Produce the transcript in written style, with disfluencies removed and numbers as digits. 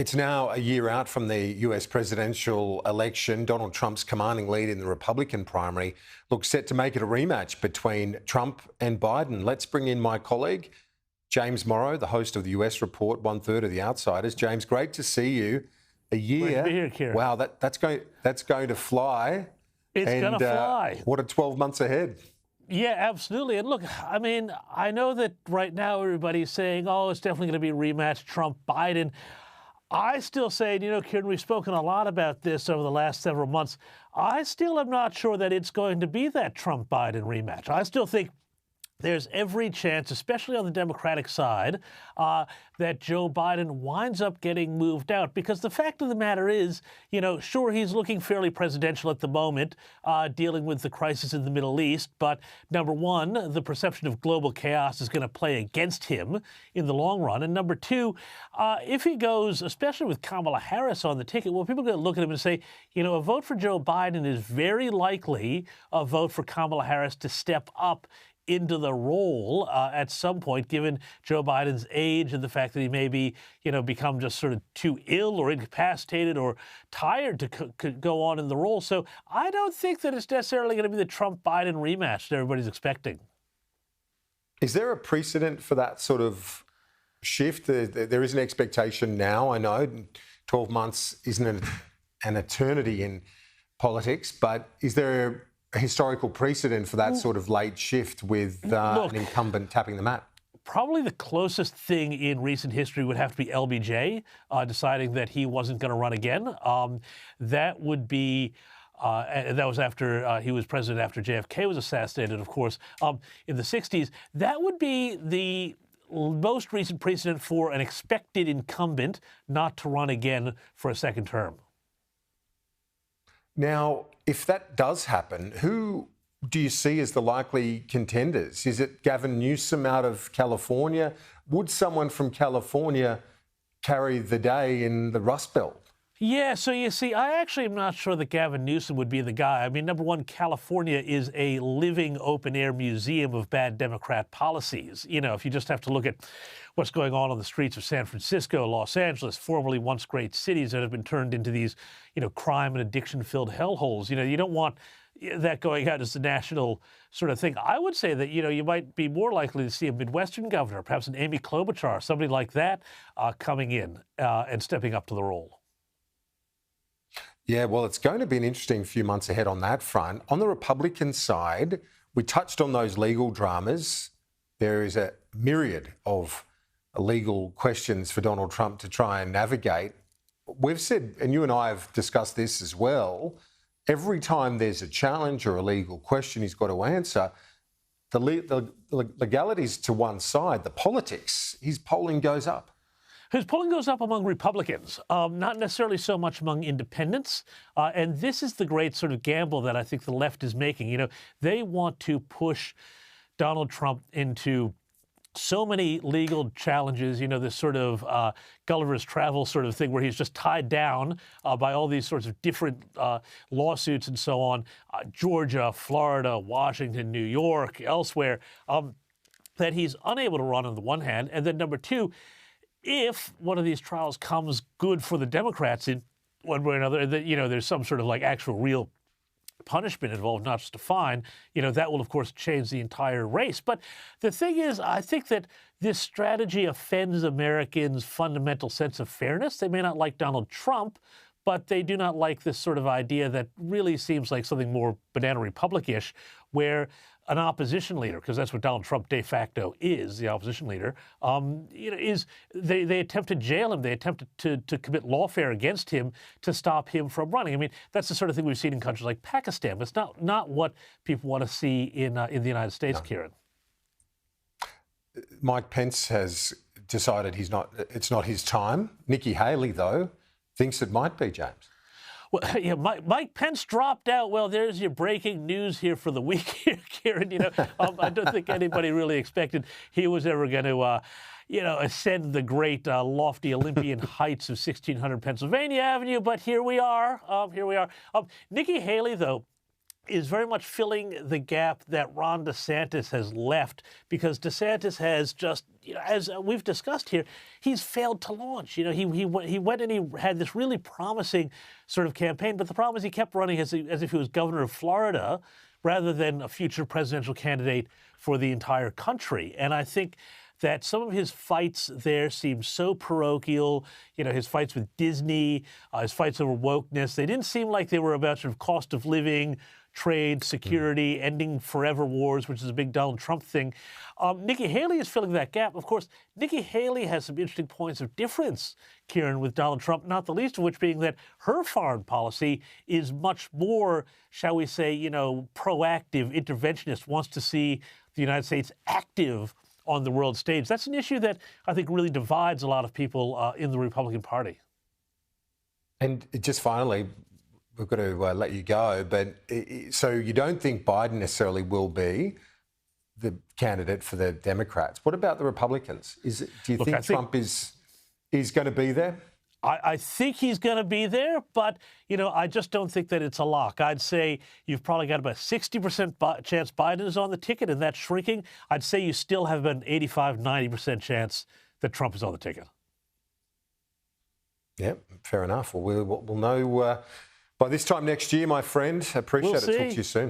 It's now a year out from the US presidential election. Donald Trump's commanding lead in the Republican primary looks set to make it a rematch between Trump and Biden. Let's bring in my colleague, James Morrow, the host of the US Report, 1/3 of The Outsiders. James, great to see you. A year. Great to be here, Kieran. Wow, that's going to fly. It's going to fly. What are 12 months ahead? Yeah, absolutely. And look, I mean, I know that right now everybody's saying, oh, it's definitely going to be a rematch, Trump-Biden. I still say, Kieran, we've spoken a lot about this over the last several months. I still am not sure that it's going to be that Trump-Biden rematch. I still think there's every chance, especially on the Democratic side, that Joe Biden winds up getting moved out. Because the fact of the matter is, sure, he's looking fairly presidential at the moment, dealing with the crisis in the Middle East. But number one, the perception of global chaos is going to play against him in the long run. And number two, if he goes, especially with Kamala Harris on the ticket, well, people are going to look at him and say, a vote for Joe Biden is very likely a vote for Kamala Harris to step up into the role at some point, given Joe Biden's age and the fact that he may be, become just sort of too ill or incapacitated or tired to go on in the role. So I don't think that it's necessarily going to be the Trump-Biden rematch that everybody's expecting. Is there a precedent for that sort of shift? There is an expectation now, I know, 12 months isn't an eternity in politics, but is there a historical precedent for that sort of late shift with an incumbent tapping the mat? Probably the closest thing in recent history would have to be LBJ deciding that he wasn't going to run again. That would be, that was after he was president after JFK was assassinated, of course, in the 60s. That would be the most recent precedent for an expected incumbent not to run again for a second term. Now, if that does happen, who do you see as the likely contenders? Is it Gavin Newsom out of California? Would someone from California carry the day in the Rust Belt? Yeah, so you see, I actually am not sure that Gavin Newsom would be the guy. I mean, number one, California is a living open-air museum of bad Democrat policies. If you just have to look at what's going on the streets of San Francisco, Los Angeles, formerly once great cities that have been turned into these, crime and addiction-filled hellholes. You don't want that going out as the national sort of thing. I would say that, you might be more likely to see a Midwestern governor, perhaps an Amy Klobuchar, somebody like that, coming in and stepping up to the role. Yeah, well, it's going to be an interesting few months ahead on that front. On the Republican side, we touched on those legal dramas. There is a myriad of legal questions for Donald Trump to try and navigate. We've said, and you and I have discussed this as well, every time there's a challenge or a legal question he's got to answer, the legalities to one side, the politics, his polling goes up. His polling goes up among Republicans, not necessarily so much among independents. And this is the great sort of gamble that I think the left is making. They want to push Donald Trump into so many legal challenges, this sort of Gulliver's Travel sort of thing where he's just tied down by all these sorts of different lawsuits and so on, Georgia, Florida, Washington, New York, elsewhere, that he's unable to run on the one hand. And then number two, if one of these trials comes good for the Democrats in one way or another, that, there's some sort of like actual real punishment involved, not just a fine, that will, of course, change the entire race. But the thing is, I think that this strategy offends Americans' fundamental sense of fairness. They may not like Donald Trump, but they do not like this sort of idea that really seems like something more banana republic-ish, where an opposition leader, because that's what Donald Trump de facto is, the opposition leader, they attempt to jail him. They attempt to commit lawfare against him to stop him from running. I mean, that's the sort of thing we've seen in countries like Pakistan. But it's not what people want to see in the United States, no. Kieran. Mike Pence has decided it's not his time. Nikki Haley, though, thinks it might be, James. Well, yeah, Mike Pence dropped out. Well, there's your breaking news here for the week here, Kieran. I don't think anybody really expected he was ever going to, ascend the great lofty Olympian heights of 1600 Pennsylvania Avenue. But here we are. Nikki Haley, though, is very much filling the gap that Ron DeSantis has left, because DeSantis has just, as we've discussed here, he's failed to launch. He went and he had this really promising sort of campaign, but the problem is he kept running as if he was governor of Florida rather than a future presidential candidate for the entire country. And I think that some of his fights there seem so parochial. His fights with Disney, his fights over wokeness, they didn't seem like they were about sort of cost of living, trade, security, ending forever wars, which is a big Donald Trump thing. Nikki Haley is filling that gap. Of course, Nikki Haley has some interesting points of difference, Kieran, with Donald Trump, not the least of which being that her foreign policy is much more, shall we say, proactive, interventionist, wants to see the United States active on the world stage. That's an issue that I think really divides a lot of people in the Republican Party. And just finally, we've got to let you go, but so you don't think Biden necessarily will be the candidate for the Democrats? What about the Republicans? Do you think Trump is going to be there? I think he's going to be there, but, I just don't think that it's a lock. I'd say you've probably got about 60% chance Biden is on the ticket, and that's shrinking. I'd say you still have about an 85, 90% chance that Trump is on the ticket. Yeah, fair enough. Well, we'll know by this time next year, my friend. Appreciate it. Talk to you soon.